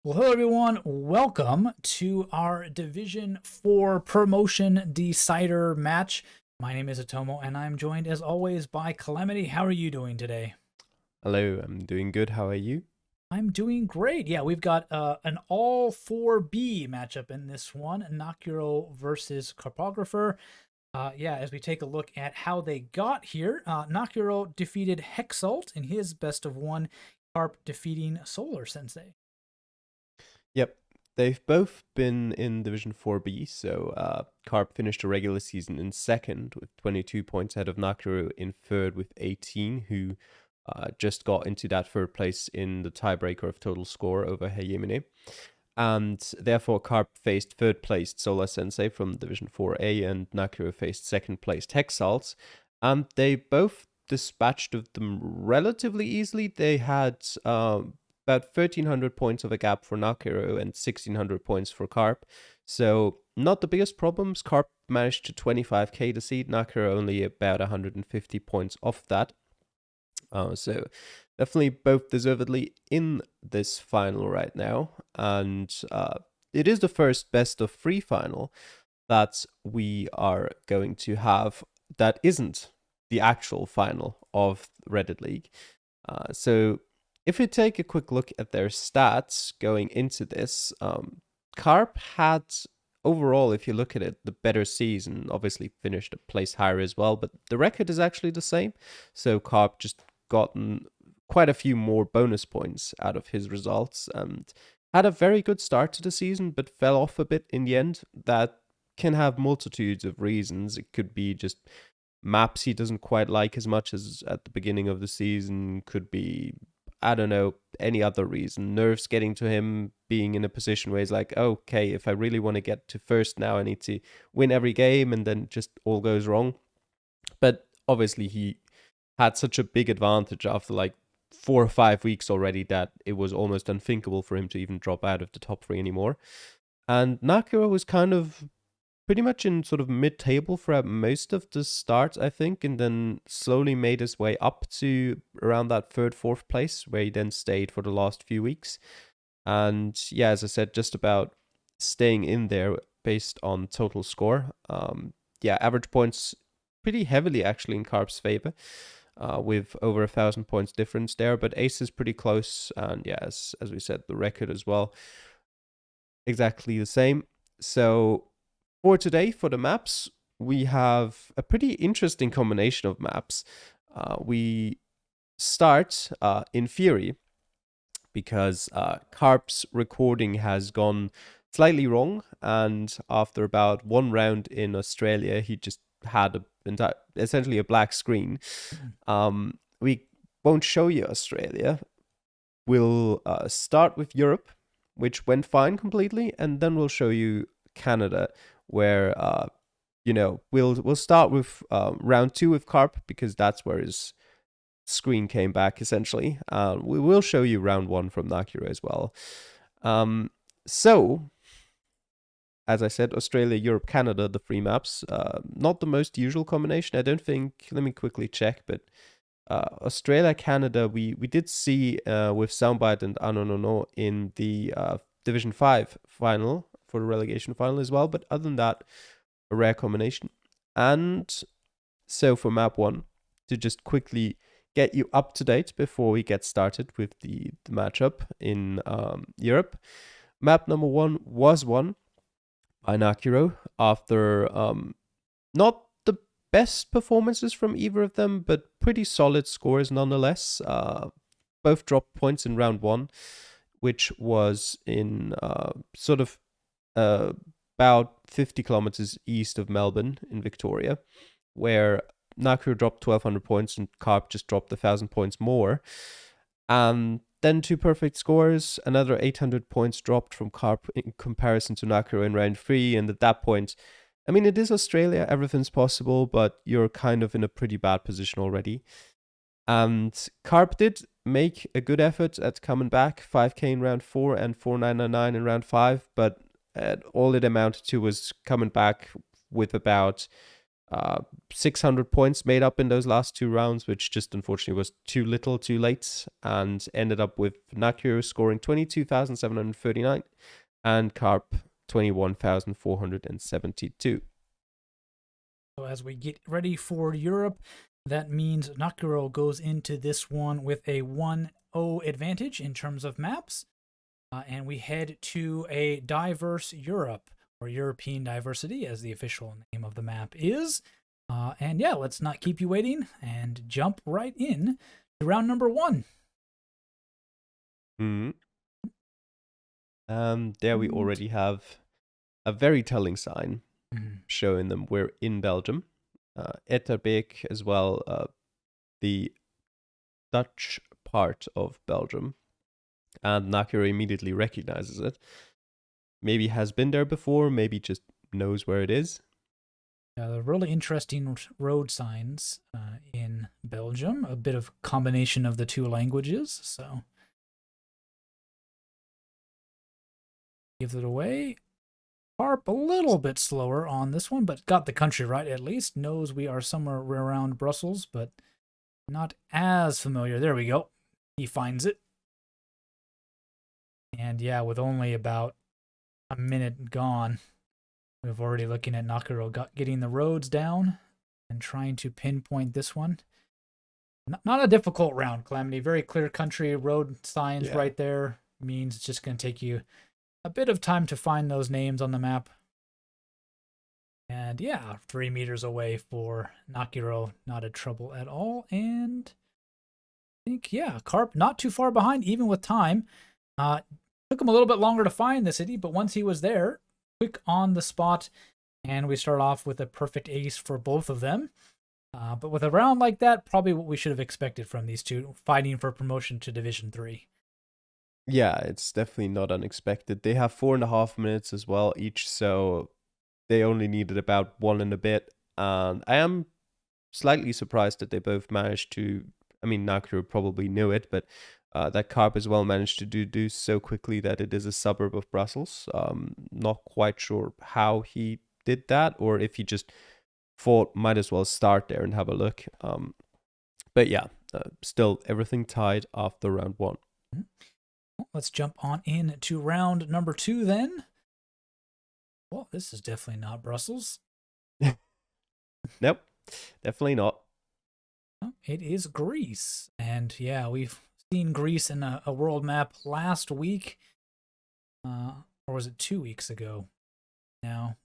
Well, hello everyone. Welcome to our Division 4 promotion decider match. My name is Atomo, and I'm joined as always by Calamity. How are you doing today? Hello, I'm doing good. How are you? I'm doing great. Yeah, we've got an all 4B matchup in this one, Nakiro versus Carpographer. Yeah, as we take a look at how they got here, Nakiro defeated Hexalt in his best of one, Carp defeating Solar Sensei. Yep, they've both been in Division 4B, so Carp finished a regular season in second with 22 points ahead of Nakiro in third with 18, who just got into that third place in the tiebreaker of total score over Heyemine. And therefore, Carp faced third placed Solar Sensei from Division 4A, and Nakiro faced second placed Hexalt. And they both dispatched of them relatively easily. They had about 1,300 points of a gap for Nakiro and 1,600 points for Carp. So, not the biggest problems. Carp managed to 25k to seed, Nakiro only about 150 points off that. So definitely both deservedly in this final right now. And it is the first best of three final that we are going to have that isn't the actual final of Reddit League. So if we take a quick look at their stats going into this, Carp had overall, if you look at it, the better season. Obviously finished a place higher as well, but the record is actually the same. So Carp just gotten quite a few more bonus points out of his results and had a very good start to the season, but fell off a bit in the end. That can have multitudes of reasons. It could be just maps he doesn't quite like as much as at the beginning of the season, could be, I don't know, any other reason. Nerves getting to him, being in a position where he's like, okay, if I really want to get to first now, I need to win every game, and then just all goes wrong. But obviously, he had such a big advantage after like 4 or 5 weeks already that it was almost unthinkable for him to even drop out of the top three anymore. And Nakiro was kind of pretty much in sort of mid-table throughout most of the start, I think, and then slowly made his way up to around that third, fourth place, where he then stayed for the last few weeks. And yeah, as I said, just about staying in there based on total score. Yeah, average points pretty heavily actually in Carp's favor, with over 1,000 points difference there. But Ace is pretty close, and yeah, as we said, the record as well, exactly the same. So for today, for the maps, we have a pretty interesting combination of maps. We start in Fury because Carp's recording has gone slightly wrong, and after about one round in Australia, he just had essentially a black screen. We won't show you Australia. We'll start with Europe, which went fine completely, and then we'll show you Canada, where we'll start with round two with Carp because that's where his screen came back essentially. We will show you round one from Nakiro as well. So as I said, Australia, Europe, Canada, the three maps. Not the most usual combination, I don't think. Let me quickly check, but Australia, Canada, we did see with Soundbite and Anonono in the Division 5 final for the relegation final as well. But other than that, a rare combination. And so for map one, to just quickly get you up to date before we get started with the matchup in Europe, map number one was won by Nakiro after not the best performances from either of them, but pretty solid scores nonetheless. Both dropped points in round one, which was in sort of about 50 kilometers east of Melbourne in Victoria, where Nakiro dropped 1,200 points and Carp just dropped 1,000 points more. And then two perfect scores, another 800 points dropped from Carp in comparison to Nakiro in round three. And at that point, I mean, it is Australia, everything's possible, but you're kind of in a pretty bad position already. And Carp did make a good effort at coming back, 5k in round four and 4,999 in round five, but all it amounted to was coming back with about 600 points made up in those last 2 rounds, which just unfortunately was too little too late, and ended up with Nakiro scoring 22,739 and Carp 21,472. So as we get ready for Europe, that means Nakiro goes into this one with a 1-0 advantage in terms of maps. And we head to a diverse Europe, or European diversity, as the official name of the map is. And yeah, let's not keep you waiting and jump right in to round number 1. There we already have a very telling sign showing them we're in Belgium. Etterbeek as well, the Dutch part of Belgium. And Nakiro immediately recognizes it. Maybe has been there before, maybe just knows where it is. The really interesting road signs in Belgium, a bit of combination of the two languages, so gives it away. Carp a little bit slower on this one, but got the country right at least. Knows we are somewhere around Brussels, but not as familiar. There we go. He finds it. And yeah, with only about a minute gone, we've already looking at Nakiro getting the roads down and trying to pinpoint this one. Not a difficult round, Calamity. Very clear country, road signs right there. Means it's just going to take you a bit of time to find those names on the map. And yeah, 3 meters away for Nakiro. Not a trouble at all. And I think, yeah, Carp not too far behind, even with time. Took him a little bit longer to find the city, but once he was there, quick on the spot, and we start off with a perfect ace for both of them. But with a round like that, probably what we should have expected from these two, fighting for promotion to Division 3. Yeah, it's definitely not unexpected. They have 4.5 minutes as well each, so they only needed about 1 and a bit. And I am slightly surprised that they both managed to, I mean, Nakiro probably knew it, but that Carp as well managed to do so quickly that it is a suburb of Brussels. Not quite sure how he did that, or if he just thought might as well start there and have a look. But yeah, still everything tied after round 1. Let's jump on in to round number 2 then. Well, this is definitely not Brussels. Nope, definitely not. It is Greece. And yeah, we've seen Greece in a world map last week. Or was it 2 weeks ago? Now,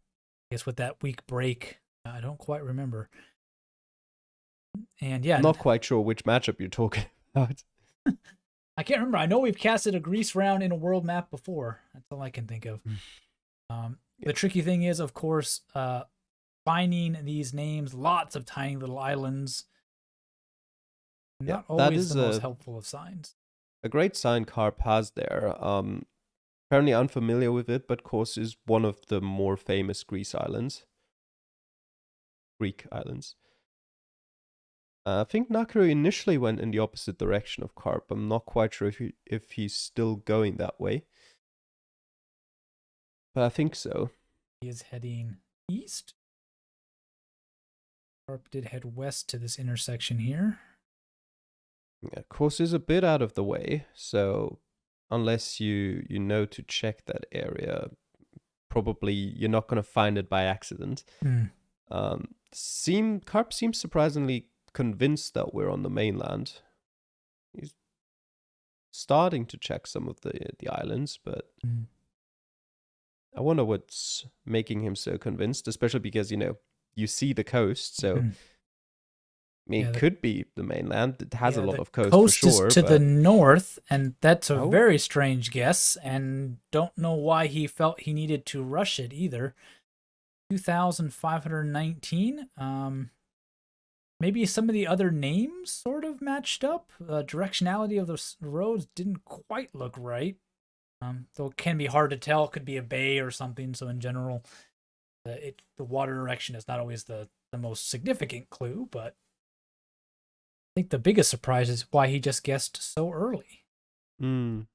I guess with that week break, I don't quite remember. And yeah, not quite sure which matchup you're talking about. I can't remember. I know we've casted a Greece round in a world map before. That's all I can think of. The tricky thing is, of course, finding these names, lots of tiny little islands. Not always the most helpful of signs. A great sign Carp has there. Apparently unfamiliar with it, but of course is one of the more famous Greek islands. I think Nakiro initially went in the opposite direction of Carp. I'm not quite sure if he's still going that way. But I think so. He is heading east. Carp did head west to this intersection here. Yeah, course is a bit out of the way, so unless you know to check that area, probably you're not going to find it by accident. Carp seems surprisingly convinced that we're on the mainland. He's starting to check some of the islands, but I wonder what's making him so convinced, especially because, you see the coast, so I mean, it could be the mainland. It has a lot of coast for sure. Coast is to the north, and that's a very strange guess, and don't know why he felt he needed to rush it either. 2,519. Maybe some of the other names sort of matched up. Directionality of those roads didn't quite look right. Though it can be hard to tell. It could be a bay or something. So in general, the water direction is not always the most significant clue, but I think the biggest surprise is why he just guessed so early. But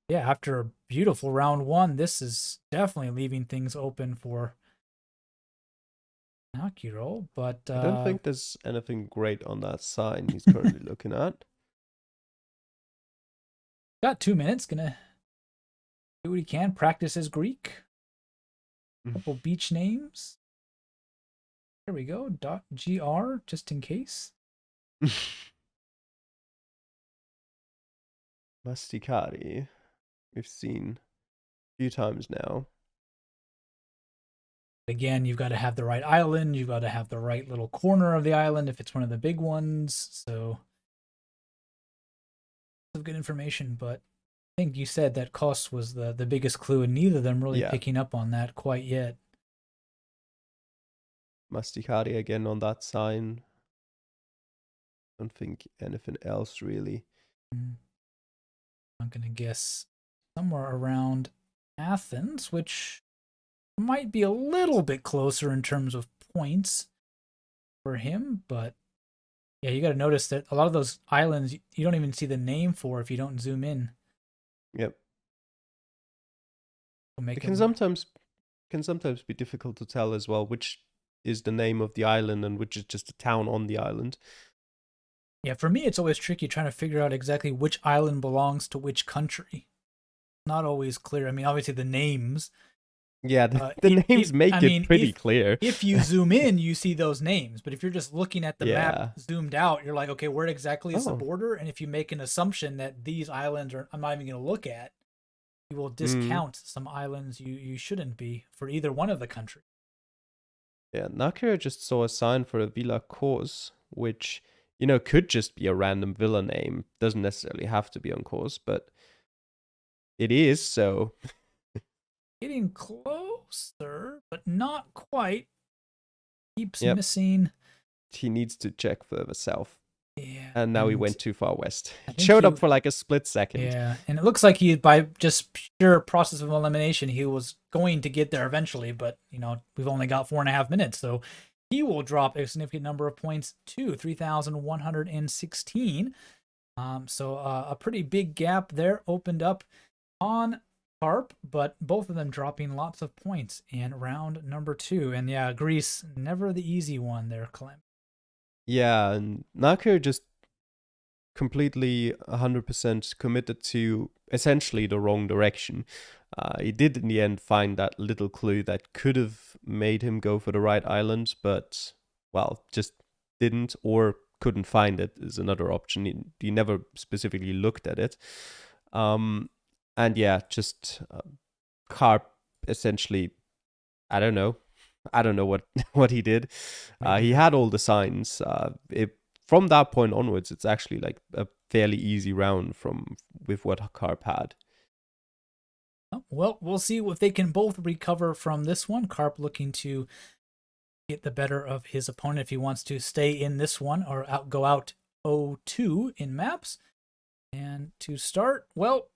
yeah, after a beautiful round 1, this is definitely leaving things open for Nakiro, but I don't think there's anything great on that sign he's currently looking at. got 2 minutes. Gonna do what he can. Practice his Greek. Couple beach names. There we go. .gr just in case. Masticati, we've seen a few times now. Again, you've got to have the right island. You've got to have the right little corner of the island if it's one of the big ones. So, of good information. But I think you said that cost was the biggest clue, and neither of them really picking up on that quite yet. Masticati again on that sign. Don't think anything else really. I'm gonna guess somewhere around Athens, which might be a little bit closer in terms of points for him, but yeah, you got to notice that a lot of those islands you don't even see the name for if you don't zoom in. Yep. It can sometimes be difficult to tell as well which is the name of the island and which is just a town on the island. Yeah, for me it's always tricky trying to figure out exactly which island belongs to which country. Not always clear. I mean, obviously the names. Yeah, the names make it pretty clear. If you zoom in, you see those names. But if you're just looking at the map zoomed out, you're like, okay, where exactly is the border? And if you make an assumption that these islands are, I'm not even going to look at, you will discount some islands you shouldn't be for either one of the countries. Yeah, Nakiro just saw a sign for a Villa course, which, could just be a random villa name. Doesn't necessarily have to be on course, but it is, so... Getting closer, but not quite. Keeps missing. He needs to check further south. Yeah. And now he went too far west. He showed up for like a split second. Yeah, and it looks like he, by just pure process of elimination, he was going to get there eventually, but, we've only got 4.5 minutes, so he will drop a significant number of points to 3,116. So a pretty big gap there opened up on Carp, but both of them dropping lots of points in round number 2. And yeah, Greece, never the easy one there, Clem. Yeah, and Nakiro just completely 100% committed to essentially the wrong direction. He did in the end find that little clue that could have made him go for the right island, but, well, just didn't or couldn't find it is another option. He never specifically looked at it. And yeah, just Carp essentially, I don't know what he did. He had all the signs. From that point onwards, it's actually like a fairly easy round with what Carp had. Well, we'll see if they can both recover from this one. Carp looking to get the better of his opponent if he wants to stay in this one or go out 0-2 in maps. And to start, well,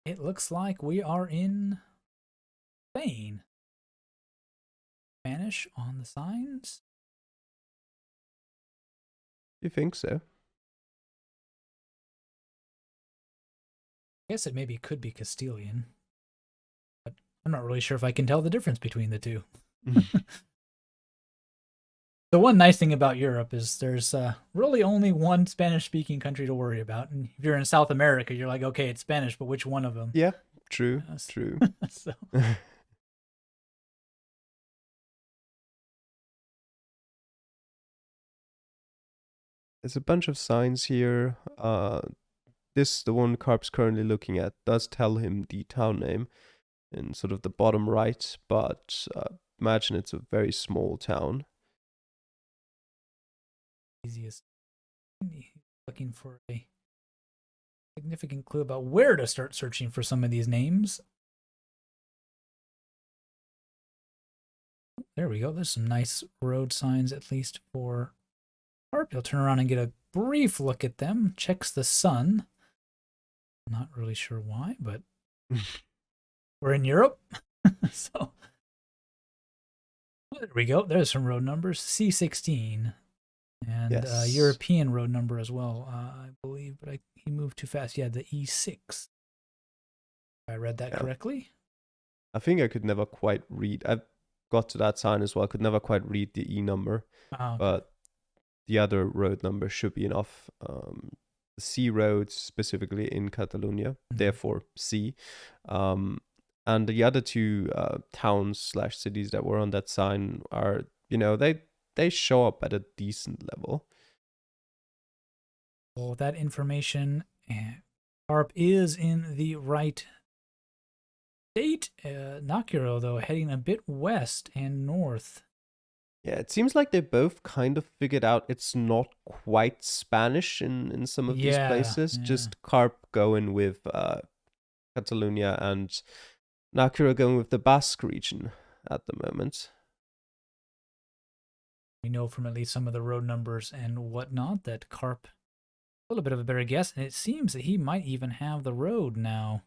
it looks like we are in Spain. Spanish on the signs. You think so? I guess it maybe could be Castilian, but I'm not really sure if I can tell the difference between the two. The one nice thing about Europe is there's really only one Spanish-speaking country to worry about. And if you're in South America, you're like, okay, it's Spanish, but which one of them? Yeah, true, true. So. There's a bunch of signs here. The one Carp's currently looking at, does tell him the town name in sort of the bottom right, but imagine it's a very small town. Easiest. Looking for a significant clue about where to start searching for some of these names. There we go. There's some nice road signs, at least for Carp. You'll turn around and get a brief look at them. Checks the sun. Not really sure why, but we're in Europe. So there we go. There's some road numbers. C16. And yes. European road number as well, I believe, but he moved too fast. Yeah, the E6. I read that correctly. I think I could never quite read. I've got to that sign as well. Could never quite read the E number, Oh, okay. but the other road number should be enough. C roads specifically in Catalonia, therefore C. And the other two towns/cities that were on that sign are, they show up at a decent level. Well, that information, Carp is in the right state. Nakiro, though, heading a bit west and north. Yeah, it seems like they both kind of figured out it's not quite Spanish in some of these places. Yeah. Just Carp going with Catalonia and Nakiro going with the Basque region at the moment. We know from at least some of the road numbers and whatnot that Carp, a little bit of a better guess, and it seems that he might even have the road now.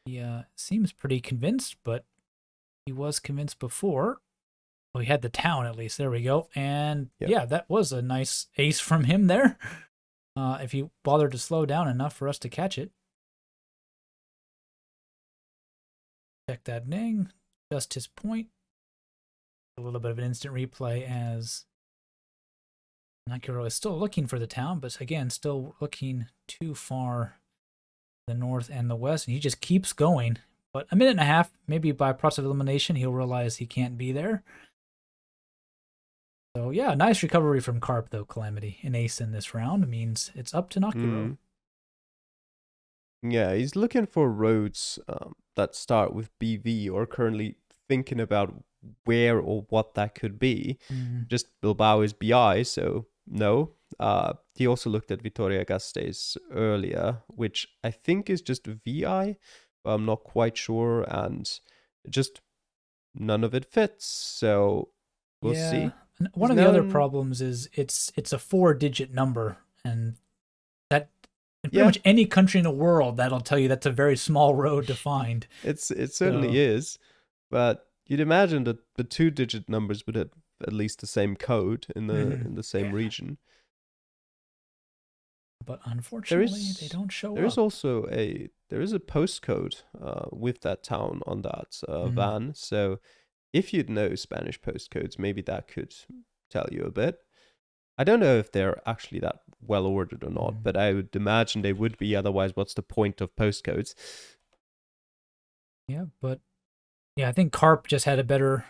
He seems pretty convinced, but he was convinced before. Well, he had the town at least. There we go. And Yep. yeah, that was a nice ace from him there. If he bothered to slow down enough for us to catch it. Check that ding. Just his point. A little bit of an instant replay as Nakiro is still looking for the town, but again, still looking too far the north and the west. And he just keeps going. But a minute and a half, maybe by process of elimination, he'll realize he can't be there. So yeah, nice recovery from Carp though, Calamity. An ace in this round means it's up to Nakiro. Yeah, he's looking for roads that start with BV, or currently thinking about where or what that could be. Just Bilbao is BI, so no. He also looked at Vitoria-Gasteiz earlier, which I think is just VI, but I'm not quite sure, and just none of it fits, so we'll see. One of the other problems is it's a 4-digit number, and that in pretty much any country in the world, that'll tell you that's a very small road to find. It certainly is, but you'd imagine that the 2-digit numbers would have at least the same code in the same region. But unfortunately, they don't show up. There is a postcode with that town on that van, so if you'd know Spanish postcodes, maybe that could tell you a bit. I don't know if they're actually that well ordered or not, but I would imagine they would be. Otherwise, what's the point of postcodes? Yeah, but I think Carp just had a better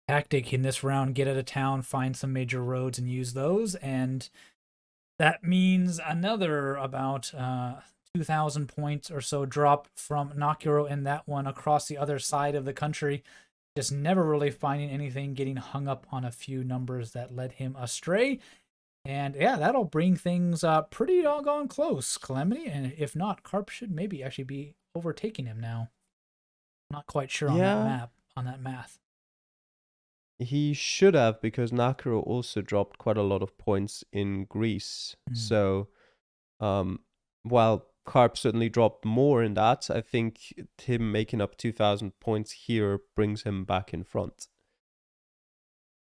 tactic in this round. Get out of town, find some major roads, and use those. And that means another about 2,000 points or so drop from Nakiro in that one across the other side of the country. Just never really finding anything, getting hung up on a few numbers that led him astray. And yeah, that'll bring things pretty doggone close, Calamity. And if not, Carp should maybe actually be overtaking him now. Not quite sure on that math. He should have, because Nakiro also dropped quite a lot of points in Greece. So while Carp certainly dropped more in that, I think him making up 2,000 points here brings him back in front.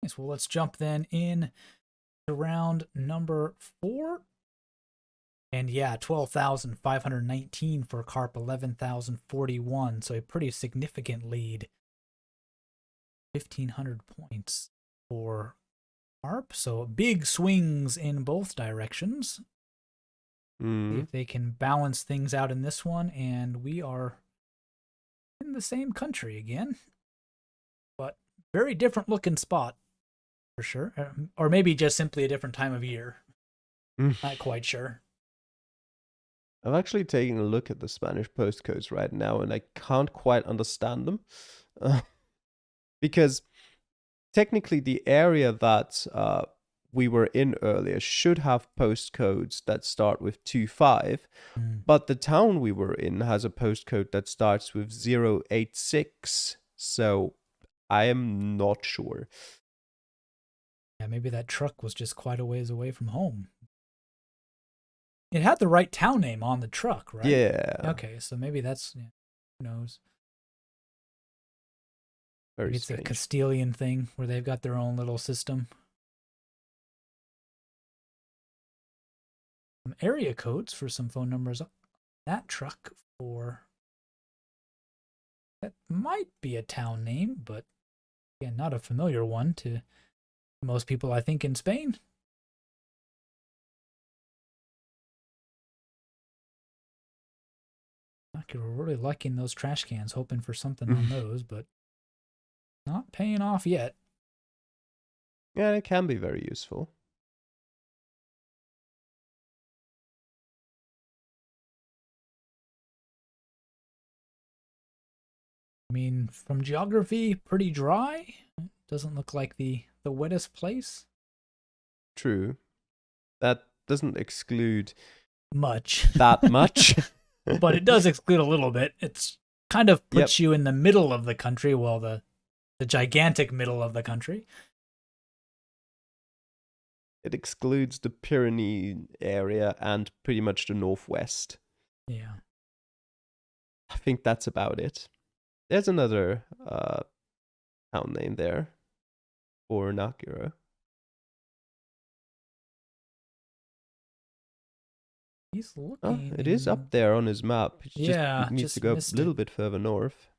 Nice. Well, let's jump then in to round number 4. And yeah, 12,519 for Carp, 11,041. So a pretty significant lead. 1,500 points for Carp. So big swings in both directions. See if they can balance things out in this one. And we are in the same country again. But very different looking spot, for sure. Or maybe just simply a different time of year. Not quite sure. I'm actually taking a look at the Spanish postcodes right now, and I can't quite understand them. Because technically the area that we were in earlier should have postcodes that start with 25, but the town we were in has a postcode that starts with 086, so I am not sure. Yeah, maybe that truck was just quite a ways away from home. It had the right town name on the truck, right? Yeah. Okay, so maybe that's, who knows. Very Maybe it's strange. a Castilian thing where they've got their own little system. Some area codes for some phone numbers on that truck for... That might be a town name, but Again, not a familiar one to most people, I think, in Spain. Nakiro really liking those trash cans, hoping for something on those, but not paying off yet. Yeah, it can be very useful. I mean, from geography, pretty dry. Doesn't look like the wettest place. True. That doesn't exclude Much. that much. But it does exclude a little bit. It's kind of puts Yep. you in the middle of the country, well, the gigantic middle of the country. It excludes the Pyrenees area and pretty much the northwest. Yeah. I think that's about it. There's another town name there for Nakiro. He's Oh, looking. it is up there on his map. It Yeah, just needs to go a little bit further north.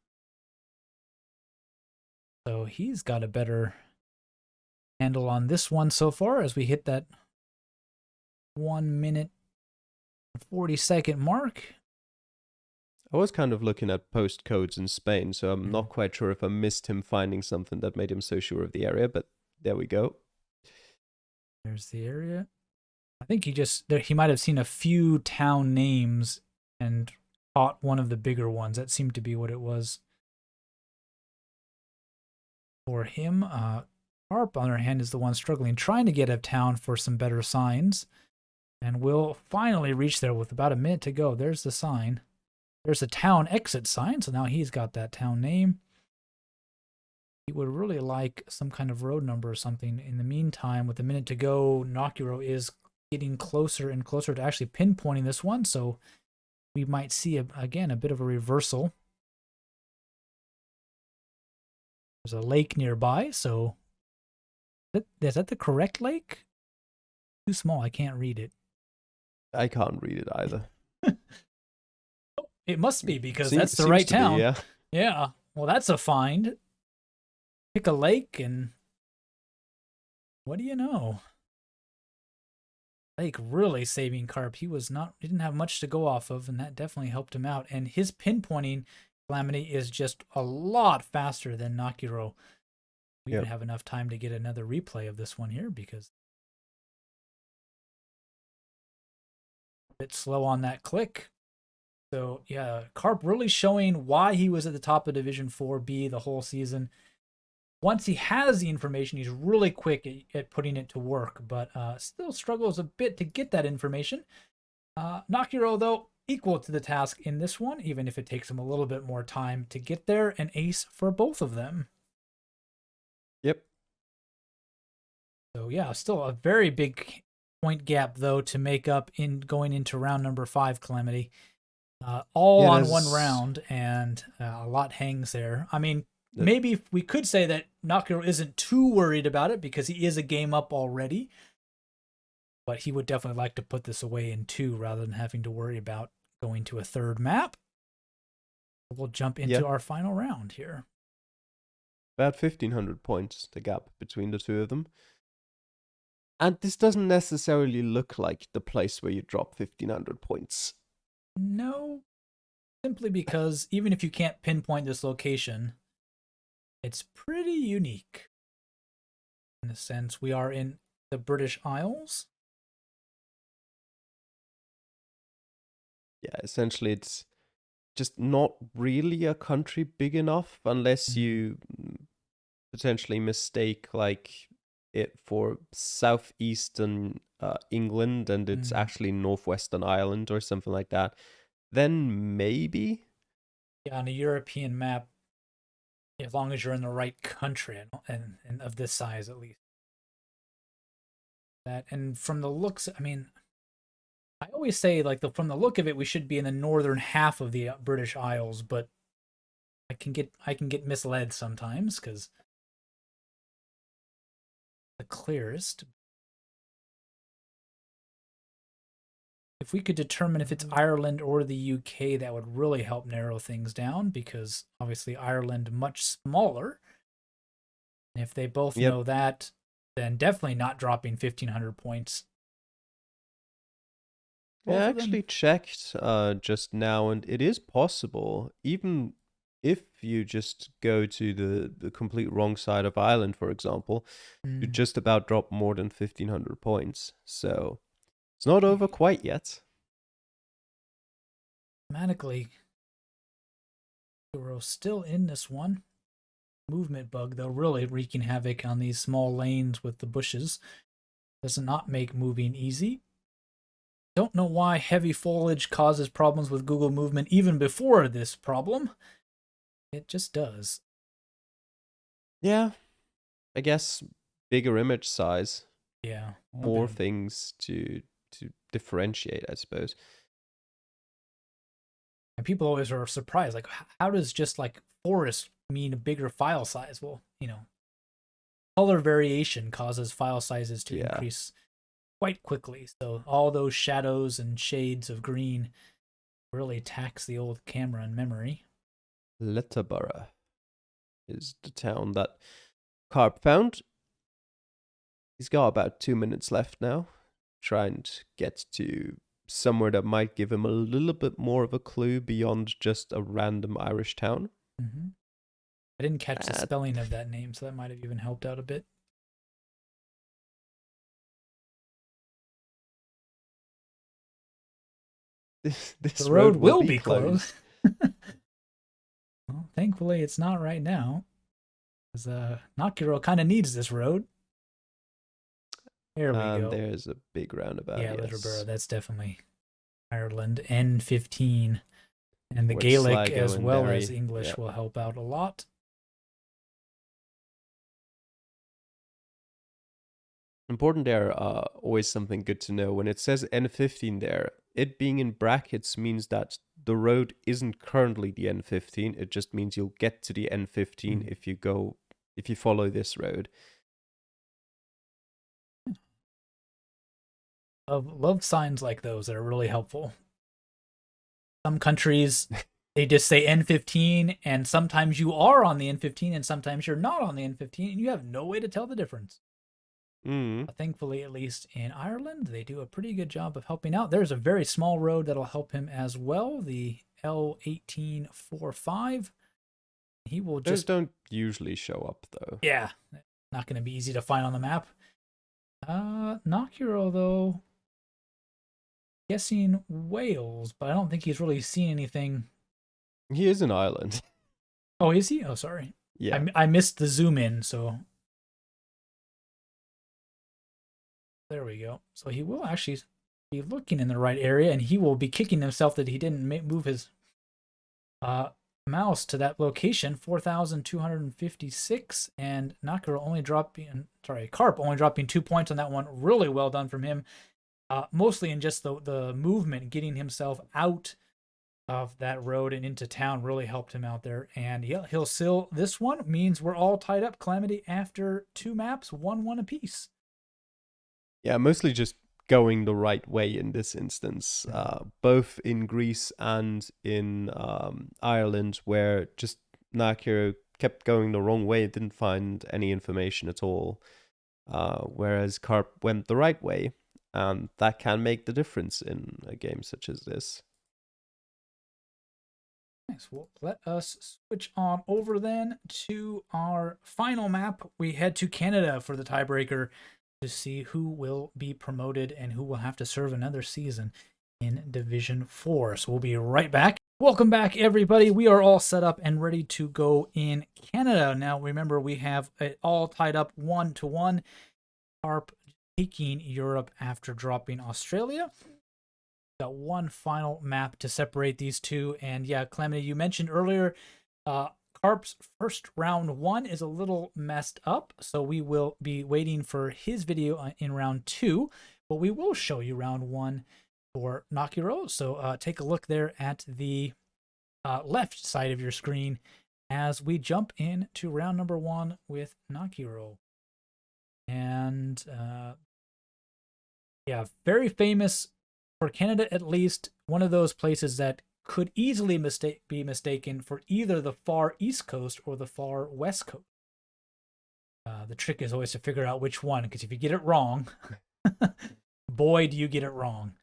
So he's got a better handle on this one so far as we hit that 1 minute 40-second mark. I was kind of looking at postcodes in Spain, so I'm not quite sure if I missed him finding something that made him so sure of the area, but there we go. There's the area. I think he might have seen a few town names and caught one of the bigger ones. That seemed to be what it was for him. Carp, on the other hand, is the one struggling, trying to get a town for some better signs, and will finally reach there with about a minute to go. There's the sign. There's a town exit sign, so now he's got that town name. He would really like some kind of road number or something. In the meantime, with a minute to go, Nakiro is getting closer and closer to actually pinpointing this one, so we might see, again, a bit of a reversal. There's a lake nearby, so is that the correct lake? Too small, I can't read it. I can't read it either. It must be, because that's the right town. Be, Yeah. Well, that's a find. Pick a lake, and what do you know? Lake really saving Carp. He didn't have much to go off of, and that definitely helped him out. And his pinpointing, Calamity, is just a lot faster than Nakiro. We even have enough time to get another replay of this one here, because a bit slow on that click. So yeah, Carp really showing why he was at the top of Division 4B the whole season. Once he has the information, he's really quick at putting it to work, but still struggles a bit to get that information. Nakiro, though, equal to the task in this one, even if it takes him a little bit more time to get there. An ace for both of them. Yep. So yeah, still a very big point gap, though, to make up in going into round number 5, Calamity. All on one round, and a lot hangs there. I mean, maybe we could say that Nakiro isn't too worried about it because he is a game up already, but he would definitely like to put this away in 2 rather than having to worry about going to a third map. We'll jump into our final round here. About 1,500 points, the gap between the two of them. And this doesn't necessarily look like the place where you drop 1,500 points. No, simply because even if you can't pinpoint this location, it's pretty unique. In a sense, we are in the British Isles. Yeah, essentially it's just not really a country big enough unless you potentially mistake like it for southeastern England and it's actually northwestern Ireland or something like that. Then maybe. Yeah, on a European map, as long as you're in the right country and of this size at least. That, and from the looks, I mean, I always say like from the look of it, we should be in the northern half of the British Isles, but I can get misled sometimes because the clearest. If we could determine if it's Ireland or the UK, that would really help narrow things down, because obviously Ireland much smaller. And if they both Yep. know that, then definitely not dropping 1,500 points. I Both of them. actually checked just now, and it is possible, even if you just go to the complete wrong side of Ireland, for example, you just about drop more than 1,500 points. So it's not over quite yet. Automatically, Nakiro still in this one. Movement bug, though, really wreaking havoc on these small lanes with the bushes. Does not make moving easy. Don't know why heavy foliage causes problems with Google movement even before this problem. It just does. Yeah, I guess bigger image size, Yeah. more things to differentiate, I suppose. And people always are surprised, like, how does just like forest mean a bigger file size? Well, color variation causes file sizes to increase quite quickly. So all those shadows and shades of green really tax the old camera and memory. Letterborough is the town that Carp found. He's got about 2 minutes left now, trying to get to somewhere that might give him a little bit more of a clue beyond just a random Irish town. Mm-hmm. I didn't catch the spelling of that name, so that might have even helped out a bit. – This road will be closed. Well, thankfully, it's not right now, because Nakiro kind of needs this road. There we go. There's a big roundabout. Yeah, yes. Letterborough. That's definitely Ireland. N15. And the Where Gaelic Sligo as and well Derry, as English will help out a lot. Important there, always something good to know. When it says N15 there, it being in brackets means that the road isn't currently the N15. It just means you'll get to the N15 if you follow this road. Love signs like those that are really helpful. Some countries, they just say N15, and sometimes you are on the N15, and sometimes you're not on the N15, and you have no way to tell the difference. Thankfully, at least in Ireland, they do a pretty good job of helping out. There's a very small road that'll help him as well, the L1845. He will Those don't usually show up, though. Yeah, not going to be easy to find on the map. Nakiro, though, guessing Wales, but I don't think he's really seen anything. He is in Ireland. Oh, is he? Oh, sorry. Yeah. I missed the zoom in, so there we go. So he will actually be looking in the right area, and he will be kicking himself that he didn't move his mouse to that location. 4,256, and Nakiro only dropping, Carp only dropping 2 points on that one. Really well done from him. Mostly in just the movement, getting himself out of that road and into town really helped him out there. And he'll still, this one means we're all tied up, Calamity, after 2 maps, 1-1 apiece. Yeah, mostly just going the right way in this instance, both in Greece and in Ireland, where just Nakiro kept going the wrong way, didn't find any information at all, whereas Carp went the right way, and that can make the difference in a game such as this. Nice. Well, let us switch on over then to our final map. We head to Canada for the tiebreaker to see who will be promoted and who will have to serve another season in Division 4. So we'll be right back. Welcome back, everybody. We are all set up and ready to go in Canada. Now, remember, we have it all tied up 1-1. Carp taking Europe after dropping Australia. Got one final map to separate these two. And yeah, Calamity, you mentioned earlier, Carp's first round 1 is a little messed up, so we will be waiting for his video in round 2, but we will show you round 1 for Nakiro. So take a look there at the left side of your screen as we jump into round number 1 with Nakiro. And yeah, very famous for Canada, at least, one of those places that could easily be mistaken for either the far east coast or the far west coast. The trick is always to figure out which one, because if you get it wrong, boy, do you get it wrong.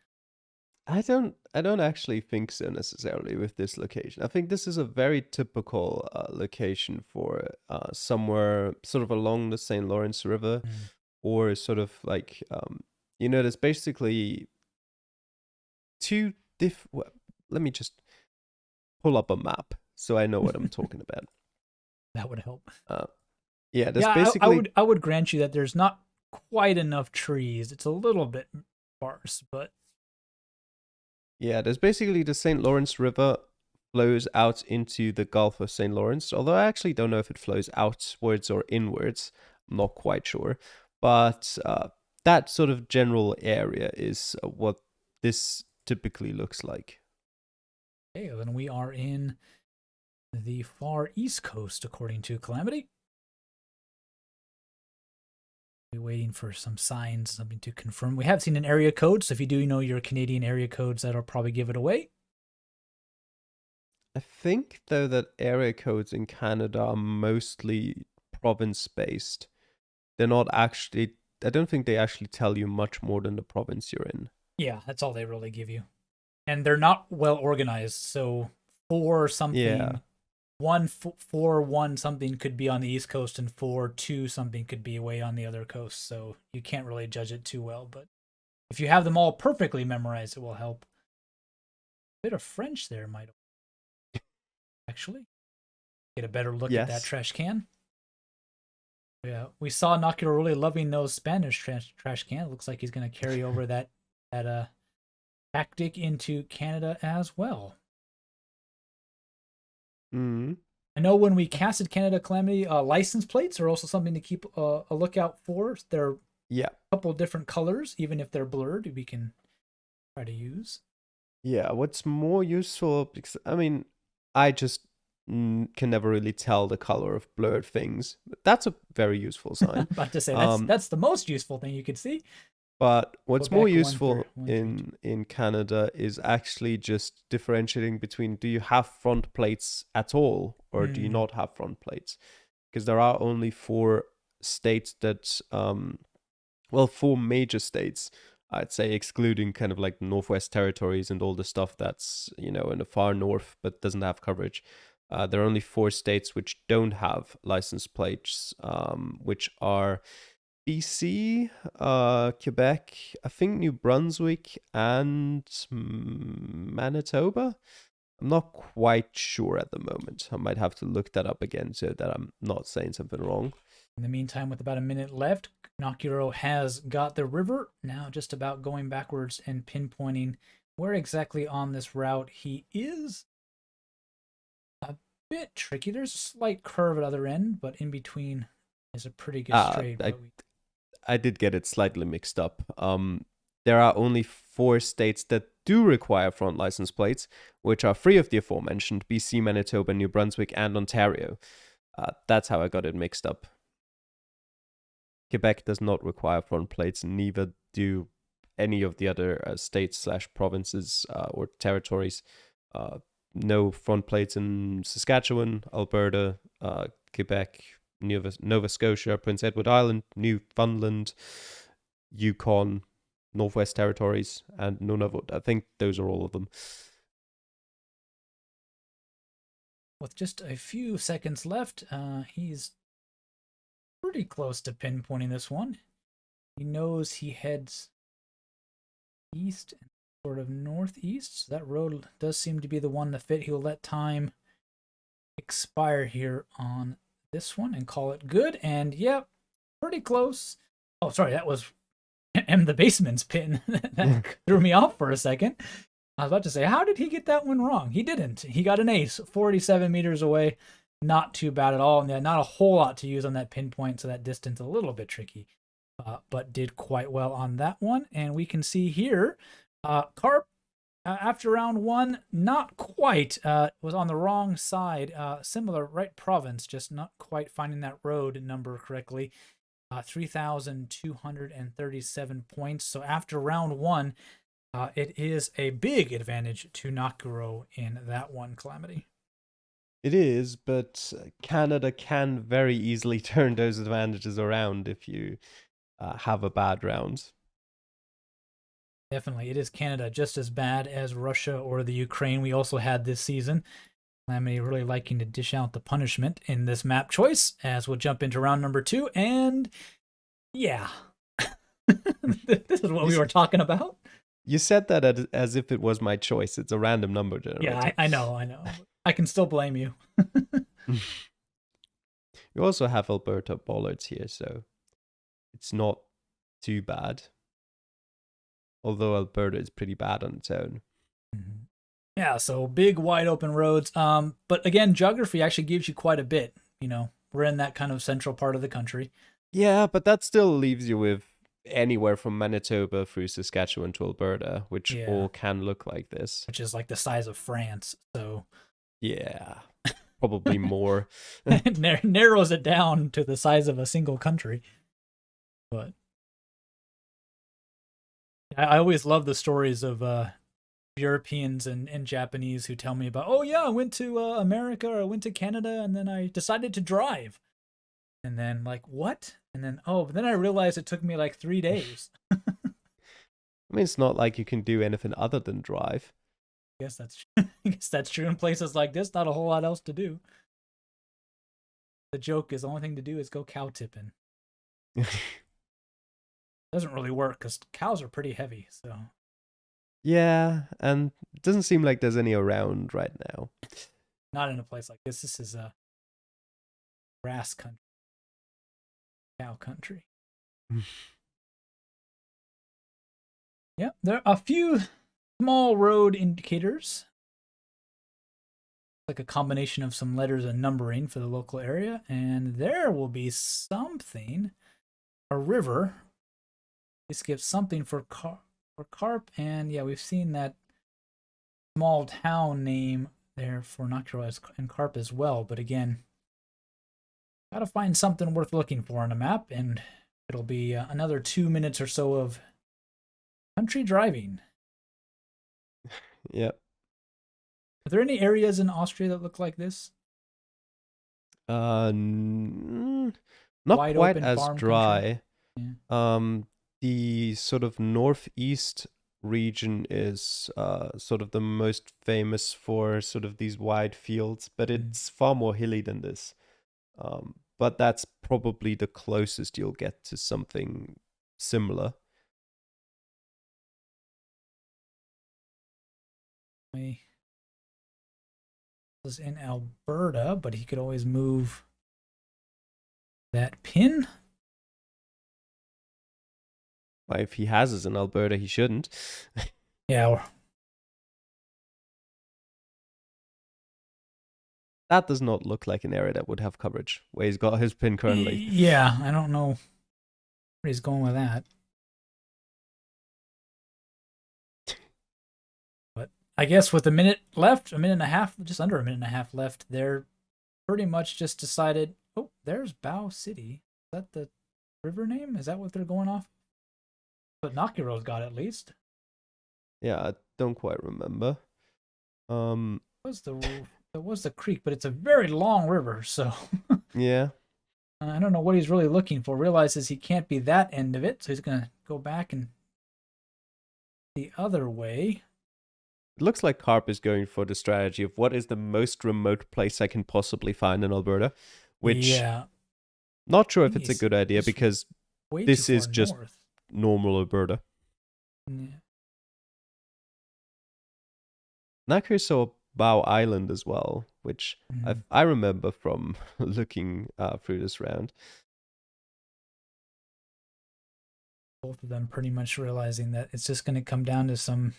I don't actually think so necessarily with this location. I think this is a very typical location for somewhere sort of along the St. Lawrence River, Mm. or sort of like there's basically two let me just pull up a map so I know what I'm talking about. That would help. Yeah, there's Yeah, basically I would grant you that there's not quite enough trees. It's a little bit sparse, but there's basically the St. Lawrence River flows out into the Gulf of St. Lawrence, although I actually don't know if it flows outwards or inwards. I'm not quite sure. But that sort of general area is what this typically looks like. okay, then we are in the far east coast, according to Calamity. We're waiting for some signs, something to confirm. We have seen an area code, so if you do know your Canadian area codes, that'll probably give it away. I think, though, that area codes in Canada are mostly province based. They're not actually, I don't think they actually tell you much more than the province you're in. Yeah, that's all they really give you. And they're not well organized, so for something, Yeah. 141 something could be on the east coast, and 42 something could be away on the other coast, so you can't really judge it too well. But if you have them all perfectly memorized, it will help. A bit of French there might actually get a better look at that Yes. trash can. Yeah, we saw Nakiro really loving those Spanish trash can. Looks like he's going to carry over that tactic into Canada as well. Mm. I know when we casted Canada Calamity, license plates are also something to keep a lookout for. They're a Yeah. couple different colors, even if they're blurred, we can try to use. Yeah. What's more useful, because I mean, I just can never really tell the color of blurred things. But that's a very useful sign. About to say Um, that's the most useful thing you could see. But what's more Quebec useful 132. in Canada is actually just differentiating between, do you have front plates at all, or do you not have front plates? Because there are only four states that, four major states, I'd say, excluding kind of like the Northwest Territories and all the stuff that's, in the far north but doesn't have coverage. There are only four states which don't have license plates, which are BC, Quebec, I think New Brunswick, and Manitoba. I'm not quite sure at the moment. I might have to look that up again so that I'm not saying something wrong. In the meantime, with about a minute left, Nakiro has got the river, now just about going backwards and pinpointing where exactly on this route he is. A bit tricky. There's a slight curve at the other end, but in between is a pretty good straight. I did get it slightly mixed up. There are only four states that do require front license plates, which are three of the aforementioned: BC, Manitoba, New Brunswick, and Ontario. That's how I got it mixed up. Quebec does not require front plates, and neither do any of the other states/provinces or territories. No front plates in Saskatchewan, Alberta, Quebec, Nova Scotia, Prince Edward Island, Newfoundland, Yukon, Northwest Territories, and Nunavut. I think those are all of them. With just a few seconds left, he's pretty close to pinpointing this one. He knows he heads east and sort of northeast. So that road does seem to be the one to fit. He'll let time expire here on this one and call it good. And yep, pretty close. Oh, sorry, that was the baseman's pin. That threw me off for a second. I was about to say, how did he get that one wrong? He didn't. He got an ace, 47 meters away. Not too bad at all. And not a whole lot to use on that pinpoint, so that distance a little bit tricky. But did quite well on that one. And we can see here, Carp, after round one, not quite, was on the wrong side. Similar, right province, just not quite finding that road number correctly. 3,237 points. So after round one, it is a big advantage to Nakiro in that one, Calamity. It is, but Canada can very easily turn those advantages around if you have a bad round. Definitely, it is Canada just as bad as Russia or the Ukraine we also had this season. I'm really liking to dish out the punishment in this map choice as we'll jump into round number 2. And yeah, this is what You, we were talking about. you said that as if it was my choice. It's a random number Yeah, generator. I know. I can still blame you. You also have Alberta bollards here, so it's not too bad. Although Alberta is pretty bad on its own. Yeah, so big wide open roads. But again, geography actually gives you quite a bit. We're in that kind of central part of the country. Yeah, but that still leaves you with anywhere from Manitoba through Saskatchewan to Alberta, which Yeah. all can look like this. Which is like the size of France. So Yeah, probably more. it narrows it down to the size of a single country. But I always love the stories of Europeans and Japanese who tell me about, oh yeah, I went to America or I went to Canada and then I decided to drive. And then like, what? And then, but then I realized it took me like 3 days. I mean, it's not like you can do anything other than drive. I guess that's true. In places like this, not a whole lot else to do. The joke is the only thing to do is go cow tipping. Doesn't really work because cows are pretty heavy. So Yeah, and it doesn't seem like there's any around right now. not in a place like this. This is a grass country, cow country. Yeah, there are a few small road indicators, like a combination of some letters and numbering for the local area, and there will be something, a river. This gives something for carp, and yeah, we've seen that small town name there for Nakiro and carp as well. But again, gotta find something worth looking for on a map, and it'll be another 2 minutes or so of country driving. Yep. Are there any areas in Austria that look like this? Not Wide quite open as farm dry. Yeah. The sort of northeast region is sort of the most famous for sort of these wide fields, but it's far more hilly than this. But that's probably the closest you'll get to something similar. Was in Alberta, but he could always move that pin. Well, if he has us in Alberta, he shouldn't. Yeah. That does not look like an area that would have coverage where he's got his pin currently. Yeah, I don't know where he's going with that. But I guess with a minute left, a minute and a half, just under a minute and a half left, they're pretty much just decided, oh, there's Bow City. Is that the river name? Is that what they're going off? But Nakiro's got at least. Yeah, I don't quite remember. It was the creek, but it's a very long river, so Yeah. I don't know what he's really looking for. Realizes he can't be that end of it, so he's gonna go back and the other way. It looks like Carp is going for the strategy of what is the most remote place I can possibly find in Alberta, which Yeah, not sure if it's a good idea because way this too is far just north. normal Alberta. Yeah. Nakiro saw Bow Island as well, which Mhm. I remember from looking through this round. Both of them pretty much realizing that it's just going to come down to some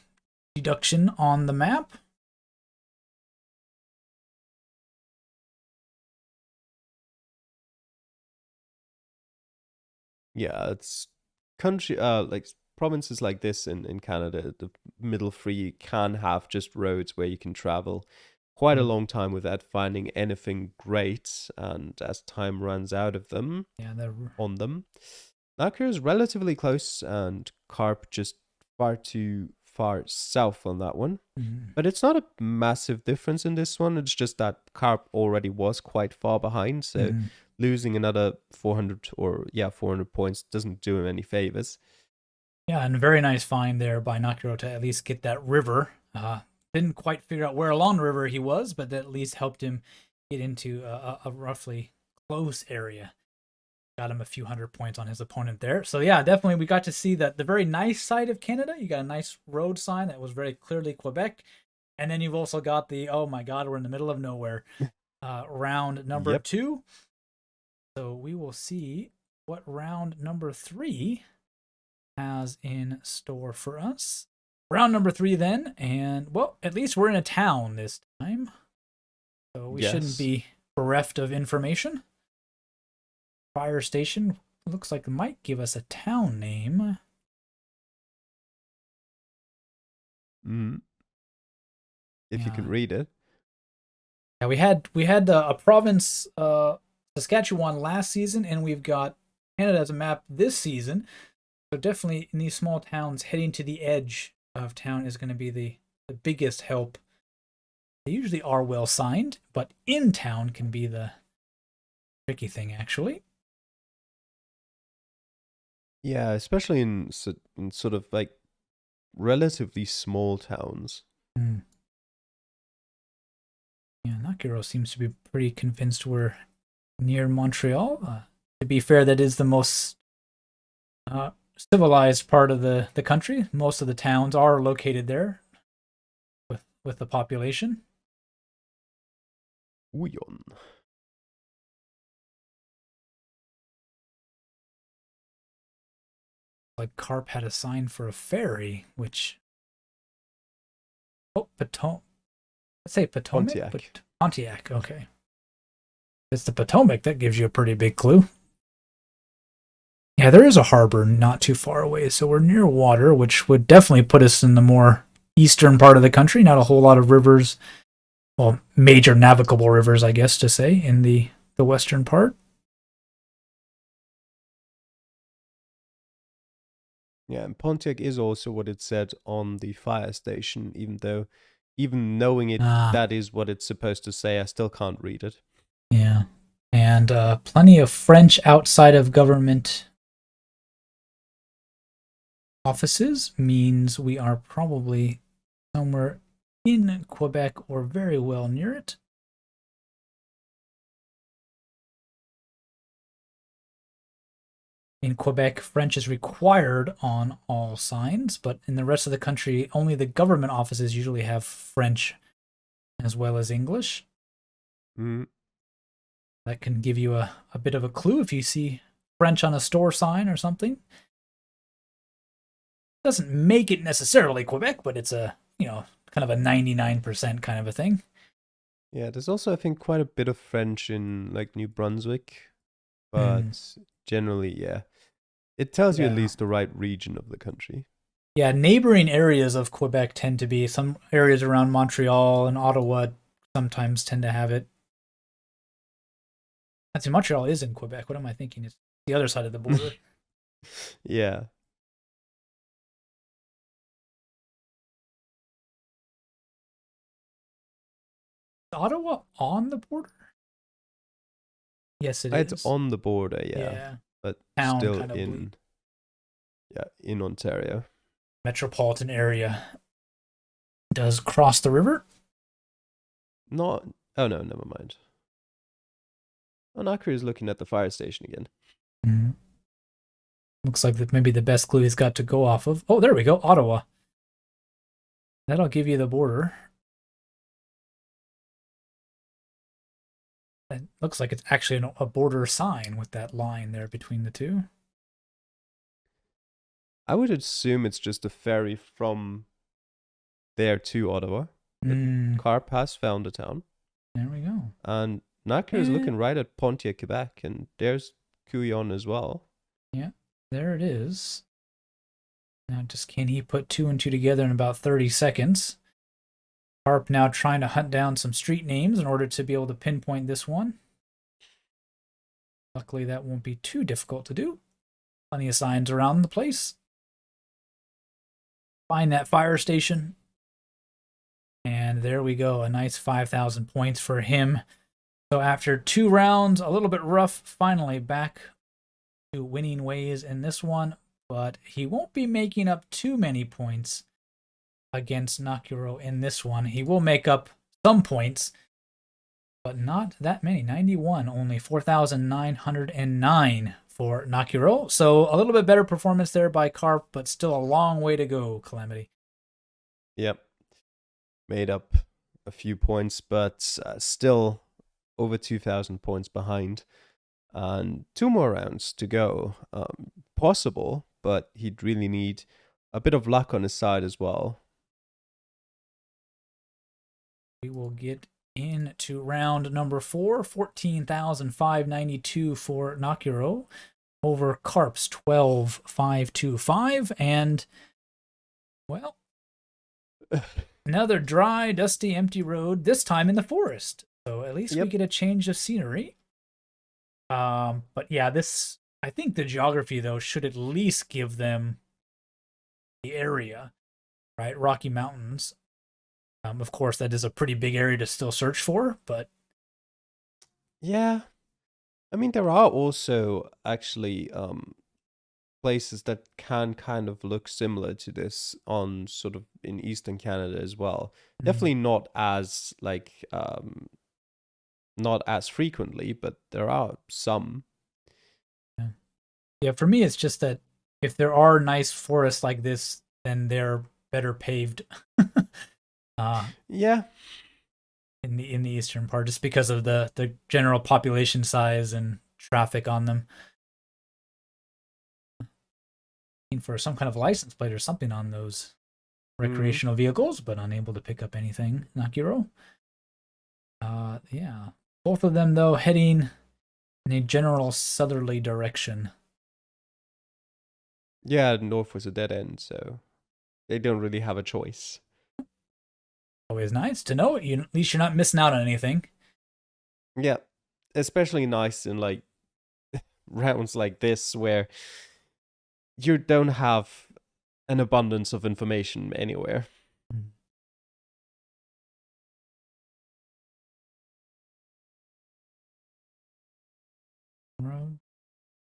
deduction on the map. Yeah, it's country like provinces like this in Canada, the middle three can have just roads where you can travel quite a long time without finding anything great, and as time runs out of them, Yeah, Nakiro is relatively close, and Carp just far too far south on that one. Mhm. But it's not a massive difference in this one. It's just that Carp already was quite far behind, so Mhm. losing another 400 or 400 points doesn't do him any favors. Yeah, and a very nice find there by Nakiro to at least get that river. Didn't quite figure out where along the river he was, but that at least helped him get into a roughly close area. Got him a few hundred points on his opponent there. So yeah, definitely we got to see that the very nice side of Canada. You got a nice road sign that was very clearly Quebec. And then you've also got the, oh my God, we're in the middle of nowhere, round number Yep. 2. So we will see what round number 3 has in store for us. Round number 3 then, and well, at least we're in a town this time. So we shouldn't Yes. be bereft of information. Fire station looks like it might give us a town name. Mm. If you can Yeah. read it. Yeah, we had a province, Saskatchewan last season, and we've got Canada as a map this season. So definitely in these small towns, heading to the edge of town is going to be the biggest help. They usually are well signed, but in town can be the tricky thing, actually. Yeah, especially in sort of like relatively small towns. Mm. Yeah, Nakiro seems to be pretty convinced we're near Montreal. To be fair, that is the most civilized part of the country. Most of the towns are located there with the population. Uyon. Like Carp had a sign for a ferry, which Potomac. Let's say Potomac, Pontiac. but Pontiac. Okay, it's the Potomac. That gives you a pretty big clue. Yeah, there is a harbor not too far away, so we're near water, which would definitely put us in the more eastern part of the country. Not a whole lot of rivers, well, major navigable rivers, I guess to say, in the western part. Yeah, and Pontiac is also what it said on the fire station, even knowing it, that is what it's supposed to say, I still can't read it. Yeah. And plenty of French outside of government offices means we are probably somewhere in Quebec or very well near it. In Quebec, French is required on all signs, but in the rest of the country, only the government offices usually have French as well as English. Mm. That can give you a bit of a clue if you see French on a store sign or something. Doesn't make it necessarily Quebec, but it's a, kind of a 99% kind of a thing. Yeah, there's also, I think, quite a bit of French in like New Brunswick, Mm, but generally, yeah. It tells you at yeah. least the right region of the country. Yeah, neighboring areas of Quebec tend to be some areas around Montreal and Ottawa sometimes tend to have it. Actually, Montreal is in Quebec. What am I thinking? It's the other side of the border. Yeah. Ottawa on the border? Yes, it It's is. on the border, yeah, Yeah, but town still kind of blue. in Ontario. Metropolitan area does cross the river. Not, oh no, never mind. Oh, Nakiro is looking at the fire station again. Mm. Looks like that maybe the best clue he's got to go off of. Oh, there we go, Ottawa. That'll give you the border. It looks like it's actually a border sign with that line there between the two. I would assume it's just a ferry from there to Ottawa. But Mm, Carp has found a town. there we go. And Nakiro is looking right at Pontiac, Quebec, and there's Cuyon as well. Yeah, there it is. Now, just can he put 2 and 2 together in about 30 seconds? Harp now trying to hunt down some street names in order to be able to pinpoint this one. Luckily, that won't be too difficult to do. Plenty of signs around the place. find that fire station. And there we go. A nice 5,000 points for him. So after 2 rounds, a little bit rough, finally back to winning ways in this one. But he won't be making up too many points against Nakiro in this one. He will make up some points, but not that many. 91, only 4,909 for Nakiro. So a little bit better performance there by Carp, but still a long way to go, Calamity. Yep. Made up a few points, but still over 2,000 points behind. And 2 more rounds to go. Possible, but he'd really need a bit of luck on his side as well. We will get into round number 4, 14,592 for Nakiro over Carp's 12,525. And, well, another dry, dusty, empty road, this time in the forest. So at least we get a change of scenery. But yeah, I think the geography, though, should at least give them the area, right? Rocky Mountains. Of course, that is a pretty big area to still search for, but... Yeah. I mean, there are also actually places that can kind of look similar to this on sort of in Eastern Canada as well. Definitely not as not as frequently, but there are some. Yeah, for me, it's just that if there are nice forests like this, then they're better paved. Yeah. In the eastern part, just because of the general population size and traffic on them. For some kind of license plate or something on those recreational vehicles, but unable to pick up anything, Nakiro. Yeah. Both of them, though, heading in a general southerly direction. Yeah, north was a dead end, so they don't really have a choice. Always nice to know. At least you're not missing out on anything. Yeah, especially nice in like rounds like this where you don't have an abundance of information anywhere.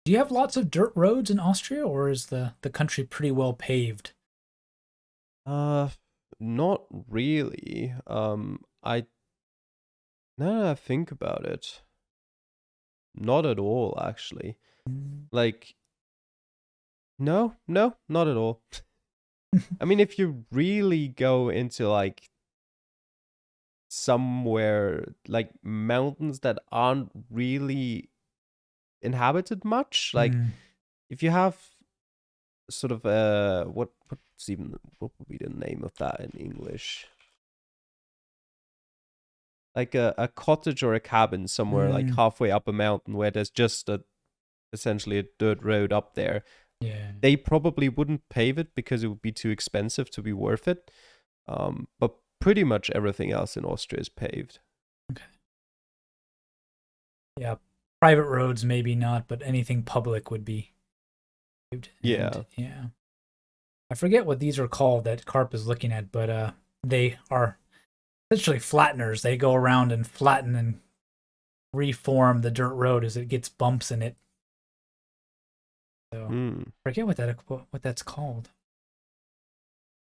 Do you have lots of dirt roads in Austria, or is the country pretty well paved? Not really. Now that I think about it, not at all, actually. Like, no, not at all. I mean, if you really go into like somewhere like mountains that aren't really inhabited much, like if you have sort of what would be the name of that in English? Like a cottage or a cabin somewhere like halfway up a mountain where there's just essentially a dirt road up there. Yeah. They probably wouldn't pave it because it would be too expensive to be worth it. But pretty much everything else in Austria is paved. Okay. Yeah. Private roads, maybe not, but anything public would be paved. Yeah. Yeah. I forget what these are called that Carp is looking at, but they are essentially flatteners. They go around and flatten and reform the dirt road as it gets bumps in it. So forget what that's called.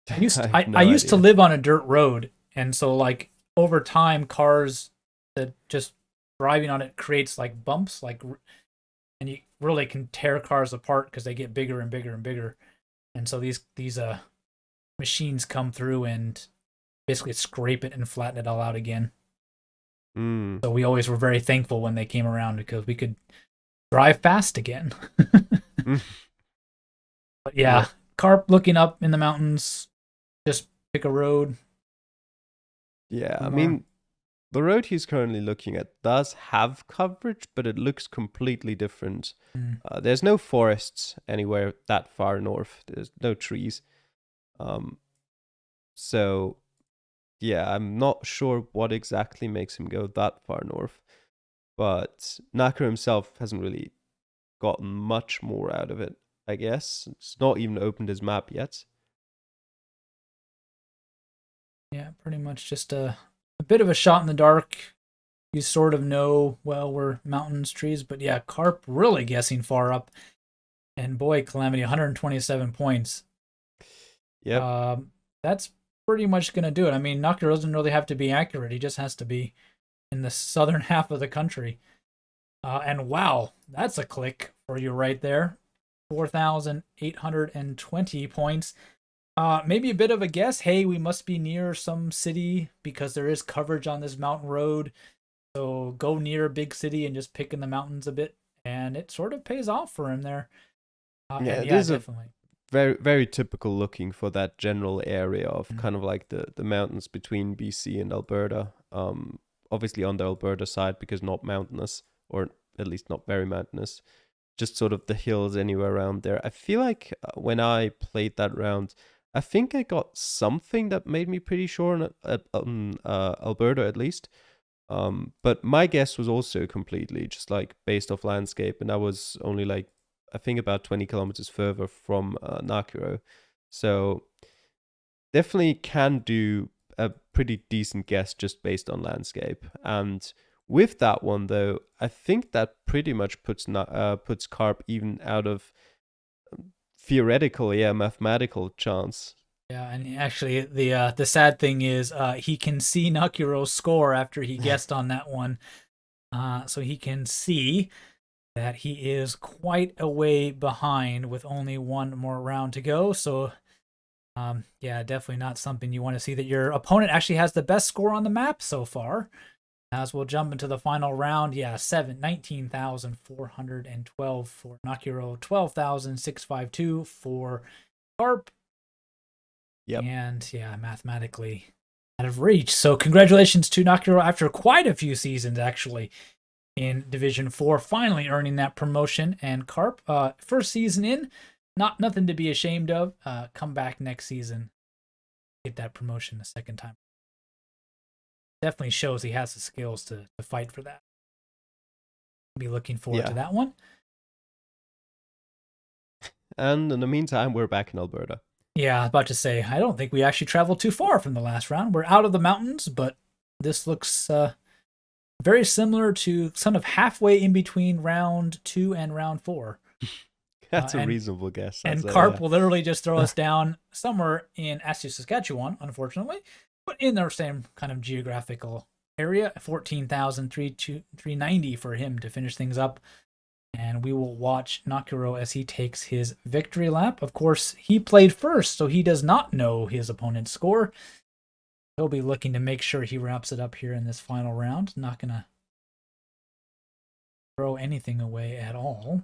I used to live on a dirt road, and so like over time, cars that just driving on it creates like bumps, and you really can tear cars apart because they get bigger and bigger and bigger. And so these machines come through and basically scrape it and flatten it all out again. So we always were very thankful when they came around because we could drive fast again. But yeah, Carp looking up in the mountains, just pick a road. Yeah, I mean, the road he's currently looking at does have coverage, but it looks completely different. There's no forests anywhere that far north. There's no trees. So, yeah, I'm not sure what exactly makes him go that far north. But Nakiro himself hasn't really gotten much more out of it, I guess. It's not even opened his map yet. Yeah, pretty much just a bit of a shot in the dark. You sort of know, well, we're mountains, trees, but yeah, Carp really guessing far up. And boy, Calamity, 127 points. Yep. That's pretty much going to do it. I mean, Nakiro doesn't really have to be accurate. He just has to be in the southern half of the country. And wow, that's a click for you right there. 4,820 points. Maybe a bit of a guess. Hey, we must be near some city because there is coverage on this mountain road. So go near a big city and just pick in the mountains a bit. And it sort of pays off for him there. Yeah, And it yeah, is a definitely. very very typical looking for that general area of kind of like the mountains between BC and Alberta. Obviously on the Alberta side because not mountainous, or at least not very mountainous. Just sort of the hills anywhere around there. I feel like when I played that round, I think I got something that made me pretty sure on Alberta at least. But my guess was also completely just like based off landscape, and I was only like I think about 20 kilometers further from Nakiro, so definitely can do a pretty decent guess just based on landscape. And with that one though, I think that pretty much puts Carp even out of theoretical, yeah, mathematical chance. Yeah, and actually, the sad thing is, he can see Nakiro's score after he guessed on that one. So he can see that he is quite a way behind with only one more round to go. So, yeah, definitely not something you want to see, that your opponent actually has the best score on the map so far. As we'll jump into the final round, yeah, 19,412 for Nakiro, 12,652 for Carp. Yep. And yeah, mathematically out of reach. So congratulations to Nakiro after quite a few seasons, actually, in Division 4, finally earning that promotion. And Carp, first season in, nothing to be ashamed of. Come back next season, get that promotion a second time. Definitely shows he has the skills to fight for that. Be looking forward to Yeah. that one. And in the meantime, we're back in Alberta. Yeah, I was about to say, I don't think we actually traveled too far from the last round. We're out of the mountains, but this looks very similar to kind of halfway in between round 2 and round 4. That's a and reasonable guess. and I'd say, Carp yeah. will literally just throw us down somewhere in Asio, Saskatchewan, unfortunately, but in the same kind of geographical area. 14,390 for him to finish things up. And we will watch Nakiro as he takes his victory lap. Of course, he played first, so he does not know his opponent's score. He'll be looking to make sure he wraps it up here in this final round. Not going to throw anything away at all.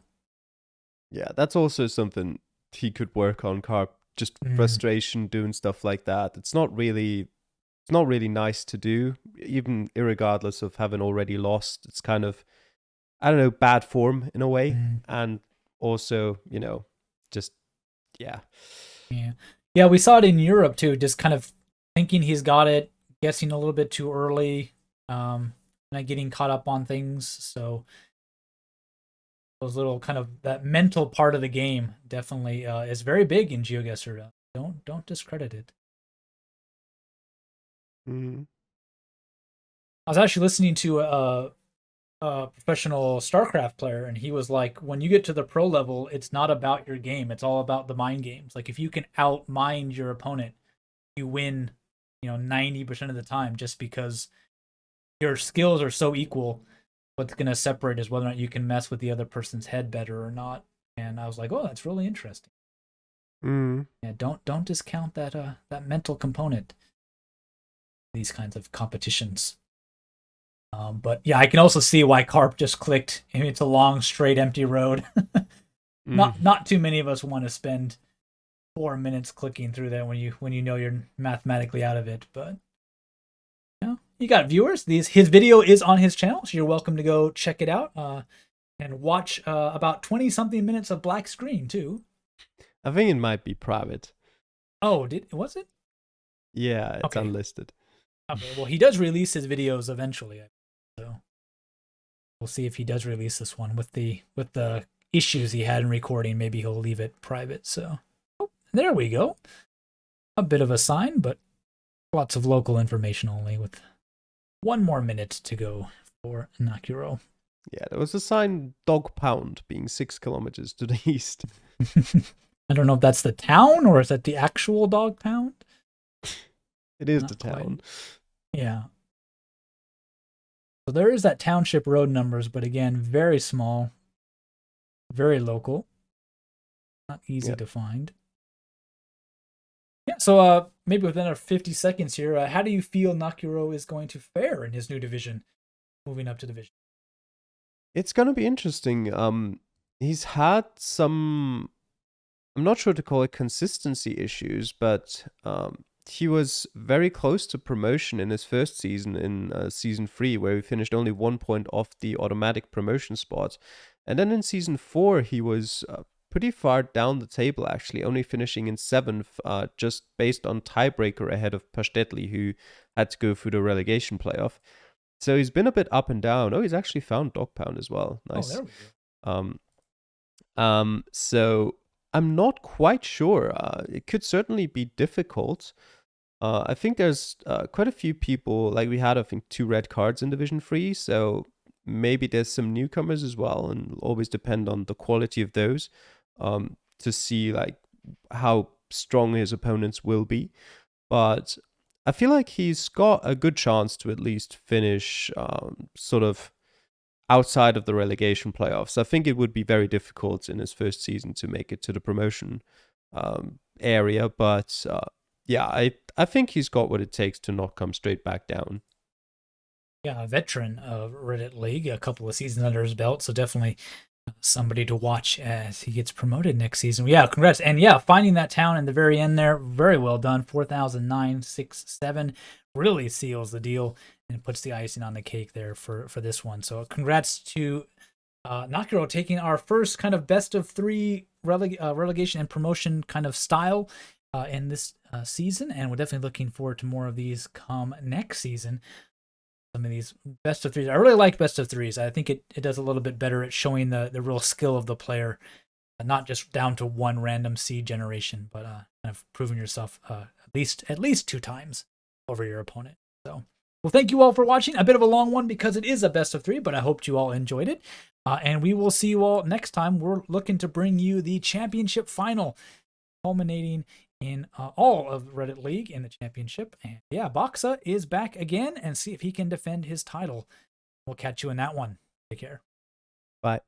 Yeah, that's also something he could work on, Carp. Just frustration doing stuff like that. It's not really nice to do, even irregardless of having already lost. It's kind of, I don't know, bad form in a way. And also, just yeah. Yeah, we saw it in Europe too, just kind of thinking he's got it, guessing a little bit too early, not getting caught up on things. So those little kind of that mental part of the game definitely is very big in Geoguessr. Don't discredit it. Mm-hmm. I was actually listening to a professional StarCraft player, and he was like, when you get to the pro level, it's not about your game, it's all about the mind games. Like if you can out mind your opponent, you win 90% of the time, just because your skills are so equal. What's going to separate is whether or not you can mess with the other person's head better or not. And I was like, oh, that's really interesting. Yeah, don't discount that mental component, these kinds of competitions. But yeah, I can also see why Carp just clicked. I mean, it's a long, straight, empty road. Not too many of us want to spend 4 minutes clicking through that when you know you're mathematically out of it. But you got viewers. His video is on his channel, so you're welcome to go check it out and watch about 20 something minutes of black screen too. I think it might be private. Oh, was it? Yeah, it's okay. Unlisted. Okay, well, he does release his videos eventually, so we'll see if he does release this one with the issues he had in recording. Maybe he'll leave it private. So there we go. A bit of a sign, but Lots of local information only, with 1 more minute to go for Nakiro. Yeah, there was a sign Dog Pound being 6 kilometers to the east. I don't know if that's the town or is that the actual dog pound? It is Not the town. Yeah. So there is that township road numbers, but again, very small, very local, not easy to find. Yeah, so maybe within our 50 seconds here, how do you feel Nakiro is going to fare in his new division, moving up to division? It's going to be interesting. He's had some, I'm not sure to call it consistency issues, but he was very close to promotion in his first season, in season 3, where he finished only 1 point off the automatic promotion spot. And then in season 4, he was pretty far down the table, actually, only finishing in 7th, just based on tiebreaker ahead of Pastetli, who had to go through the relegation playoff. So he's been a bit up and down. Oh, he's actually found Dog Pound as well. Nice. Oh, there we go. So I'm not quite sure. It could certainly be difficult. I think there's quite a few people, like we had, I think, 2 red cards in Division 3, so maybe there's some newcomers as well, and it'll always depend on the quality of those to see like how strong his opponents will be. But I feel like he's got a good chance to at least finish sort of outside of the relegation playoffs. I think it would be very difficult in his first season to make it to the promotion area, but yeah, I think he's got what it takes to not come straight back down. Yeah, a veteran of Reddit League, a couple of seasons under his belt, so definitely somebody to watch as he gets promoted next season. Yeah, congrats. And yeah, finding that town in the very end there, very well done. 4,967 really seals the deal and puts the icing on the cake there for this one. So congrats to Nakiro taking our first kind of best of 3 relegation and promotion kind of style in this season. And we're definitely looking forward to more of these come next season. Some of these best of 3s. I really like best of 3s. I think it does a little bit better at showing the real skill of the player, not just down to one random seed generation, but kind of proving yourself at least 2 times over your opponent. So, well, thank you all for watching. A bit of a long one because it is a best of 3, but I hope you all enjoyed it. And we will see you all next time. We're looking to bring you the championship final, culminating in all of Reddit League in the championship. And yeah, Boxa is back again, and see if he can defend his title. We'll catch you in that one. Take care. Bye.